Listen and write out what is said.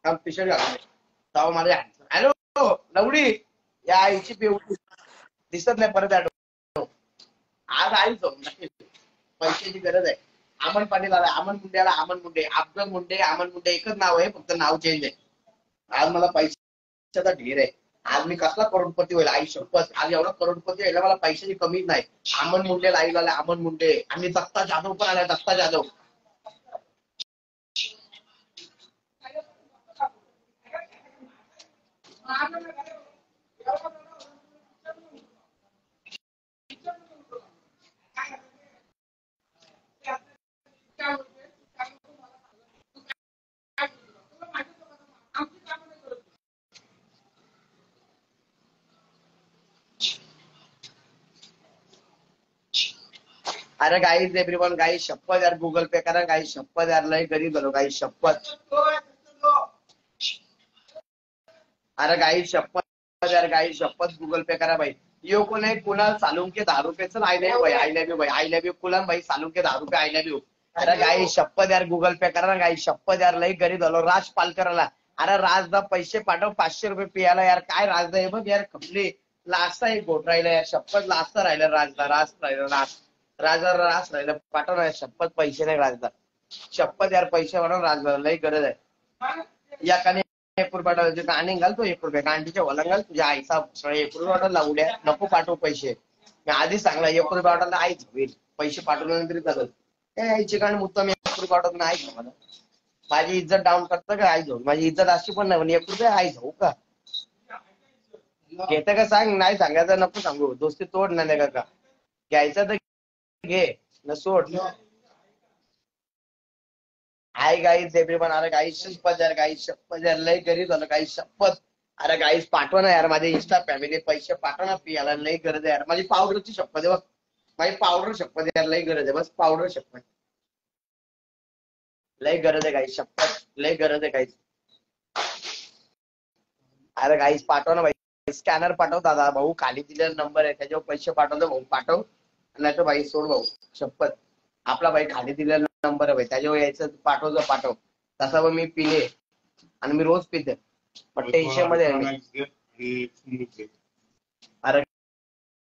T shirt घालून तेव्हा माझ्या हॅलो लवडी या आईची पिवडी दिसत नाही परत आज आई जाऊन पैशाची गरज आहे. अमन पाटील आला, अमन मुंडे आला, अमन मुंडे, अफजल मुंडे, अमन मुंडे एकच नाव आहे, फक्त नाव चेंज आहे. आज मला पैशाचा ढेर आहे. आज मी कसला करोडपती होईल आई शपथ. आज एवढा करोडपती व्हायला मला पैशाची कमीच नाही. अमन मुंडे लाईव्ह आले, अमन मुंडे आणि दत्ता जाधव पण आलाय, दत्ता जाधव. अरे गाईज एव्हरीवन, गाईज शपथ यार, गुगल पे करा गाईज शपथ यार, लय गरीब झालो गाईज शपथ. अरे गाईज शपथ यार, गाईज शपथ गुगल पे करा भाई. यो कोण आहे? कुणाल सालुंके 10 रुपये. चल आय लव्ह भाई, आय लव्ह यू भाई, आय लव्ह यू कुणाल भाई सालुंके 10 रुपये, आय लव्ह यू. अरे गाईज शपथ यार, गुगल पे करा ना गाईज शपथ यार, लय गरीब झालो. राज पालकरला, अरे राजदा पैसे पाठव 500 रुपये पियाला यार. काय राजदा आहे बघ यार, खपली लास्ट एक गोट राहिला यार शपथ, लास्ट राहिलं राजदा, रास राहिलं लास्ट राजा रास राहिलं. पाठव ना शपथ, पैसे नाही राजदा शपथ यार, पैसे वाढव राजदा, लय गरज आहे. या काने 1 रुपया पाठवायचे गाणे घालतो, 1 रुपये गांडीच्या वला घाल तुझ्या आईचा 1 रुपया वाटायला उड्या नको पाठवू पैसे. मी आधीच सांगला 1 रुपया वाटायला आईच होईल, पैसे पाठवल्यानंतर चालत. आईचे गाणे मुद्दाम 1 रुपया पाठवत नाही आई मला. माझी इज्जत डाऊन करतं का आई जाऊ? माझी इज्जत अशी पण नाही, 1 रुपया आई जाऊ का घेतं का सांग? नाही सांगायचं, नको सांगू, दोस्ती तोड नाही का. घ्यायचं तर घे न सोड. हाय गाईज एव्हरीवन, अरे गाईज शपथ यार, गाईज शपथ यार, लय गरीब झालं गाईज शपथ. अरे गाईज पाठवा ना यार, माझे इंस्टा फॅमिली पैसे पाठवा ना पियाला, लय गरज आहे यार. माझी पावडरची शपथ आहे बघ, माझी पावडर शपथ यार, लय गरज आहे, बस पावडर शपथ, लय गरज आहे गाईज शपथ, लय गरज आहे गाईज. अरे गाईज पाठव ना भाई, स्कॅनर पाठव दादा भाऊ, खाली दिलेला नंबर आहे त्याच्यावर पैसे पाठवतो भाऊ, पाठव. नाही तर भाई सोड भाऊ शपथ. आपला भाई खाली दिलेला नंबर आहे भाई, त्याच्यावर यायचं पाठवतो पाठव. तसा मी पिले आणि मी रोज पिते, पण टेन्शन मध्ये आहे मी. अरे